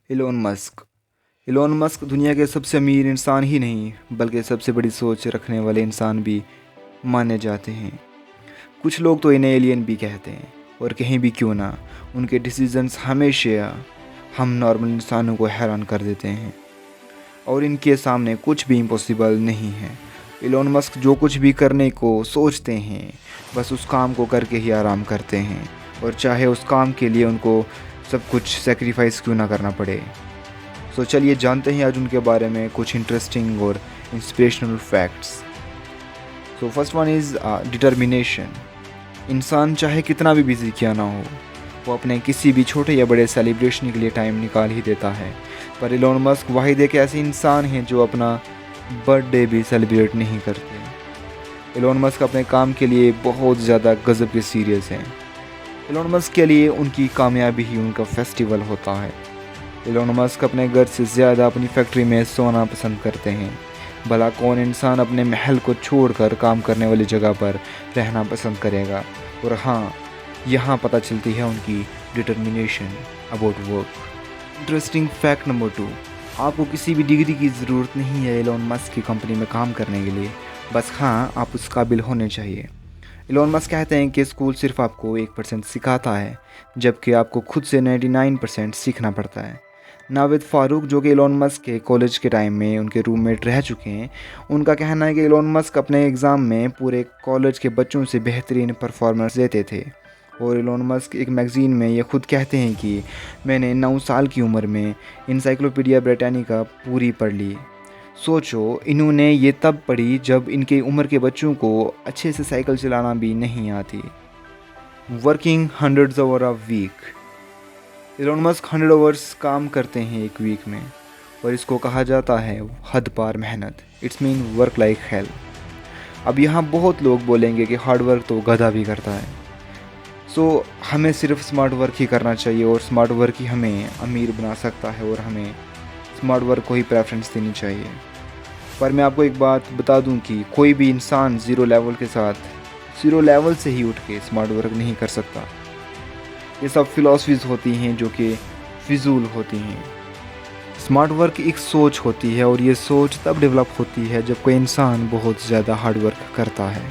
Elon Musk Elon Musk दुनिया के सबसे अमीर इंसान ही नहीं बल्कि सबसे बड़ी सोच रखने वाले इंसान भी माने जाते हैं। कुछ लोग तो इन्हें एलियन भी कहते हैं और कहीं भी क्यों ना, उनके डिसीजंस हमेशा हम नॉर्मल इंसानों को हैरान कर देते हैं और इनके सामने कुछ भी इम्पॉसिबल नहीं है। इलोन मस्क जो कुछ भी करने को सोचते हैं बस उस काम को करके ही आराम करते हैं, और चाहे उस काम के लिए उनको सब कुछ सेक्रीफाइस क्यों ना करना पड़े। तो चलिए जानते हैं आज उनके बारे में कुछ इंटरेस्टिंग और inspirational facts. So first one is determination. इंसान चाहे कितना भी बिजी क्यों ना हो, वो अपने किसी भी छोटे या बड़े सेलिब्रेशन के लिए टाइम निकाल ही देता है। पर इलोन मस्क वाहिद एक ऐसे इंसान हैं जो अपना बर्थडे भी सेलिब्रेट नहीं करते। इलोन मस्क अपने काम के लिए बहुत ज़्यादा गज़ब के सीरियस हैं। इलोन मस्क के लिए उनकी कामयाबी ही उनका फेस्टिवल होता है। इलोन मस्क अपने घर से ज़्यादा अपनी फैक्ट्री में सोना पसंद करते हैं। भला कौन इंसान अपने महल को छोड़कर काम करने वाली जगह पर रहना पसंद करेगा। और हाँ, यहाँ पता चलती है उनकी determination about work. Interesting fact number 2, आपको किसी भी डिग्री की ज़रूरत नहीं है इलोन मस्क की कंपनी में काम करने के लिए, बस हाँ आप उस काबिल होने चाहिए। इलोन मस्क कहते हैं कि स्कूल सिर्फ आपको 1% सिखाता है, जबकि आपको खुद से 99% सीखना पड़ता है। नाविद फ़ारूक, जो कि इलोन मस्क के कॉलेज के टाइम में उनके रूममेट रह चुके हैं, उनका कहना है कि इलोन मस्क अपने एग्ज़ाम में पूरे कॉलेज के बच्चों से बेहतरीन परफॉर्मेंस देते थे। और इलोन मस्क एक मैगज़ीन में ये खुद कहते हैं कि मैंने 9 साल की उम्र में इंसाइक्लोपीडिया ब्रिटानिका पूरी पढ़ ली। सोचो, इन्होंने ये तब पढ़ी जब इनके उम्र के बच्चों को अच्छे से साइकिल चलाना भी नहीं आती। Working 100 hour a week. Elon Musk 100 hours काम करते हैं एक वीक में, और इसको कहा जाता है हद पार मेहनत। It's mean work like hell. अब यहाँ बहुत लोग बोलेंगे कि हार्ड वर्क तो गधा भी करता है। सो हमें सिर्फ स्मार्ट वर्क ही करना चाहिए, और स्मार्ट वर्क ही हमें अमीर बना सकता है, और हमें स्मार्ट वर्क को ही प्रेफरेंस देनी चाहिए। पर मैं आपको एक बात बता दूं कि कोई भी इंसान ज़ीरो लेवल से ही उठ के स्मार्ट वर्क नहीं कर सकता। ये सब फिलॉसफीज़ होती हैं जो कि फिजूल होती हैं। स्मार्ट वर्क एक सोच होती है, और ये सोच तब डेवलप होती है जब कोई इंसान बहुत ज़्यादा हार्ड वर्क करता है।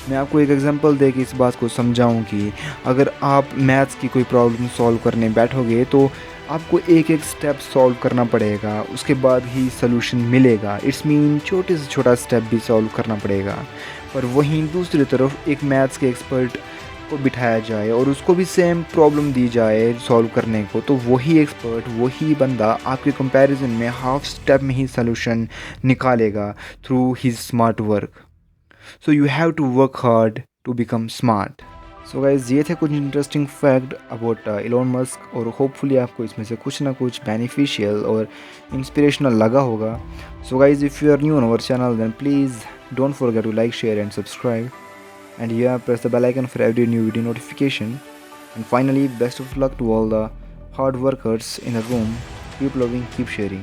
मैं आपको एक एग्जांपल दे के इस बात को समझाऊं कि अगर आप मैथ्स की कोई प्रॉब्लम सॉल्व करने बैठोगे तो आपको एक एक स्टेप सॉल्व करना पड़ेगा, उसके बाद ही सलूशन मिलेगा। इट्स मीन छोटे से छोटा स्टेप भी सॉल्व करना पड़ेगा। पर वहीं दूसरी तरफ एक मैथ्स के एक्सपर्ट को बिठाया जाए और उसको भी सेम प्रॉब्लम दी जाए सॉल्व करने को, तो वही एक्सपर्ट, वही बंदा आपके कंपैरिजन में हाफ स्टेप में ही सलूशन निकालेगा through his smart work. So you have to work hard to become smart. So guys, ये थे कुछ interesting fact about Elon Musk, और होपफुली आपको इसमें से कुछ ना कुछ बेनिफिशियल और इंस्पिरेशनल लगा होगा। So guys, if you are new on our channel then please don't forget to like, share and subscribe. And yeah, press the bell icon for every new video notification. And finally, best of luck to all the hard workers in the room. Keep loving, keep sharing.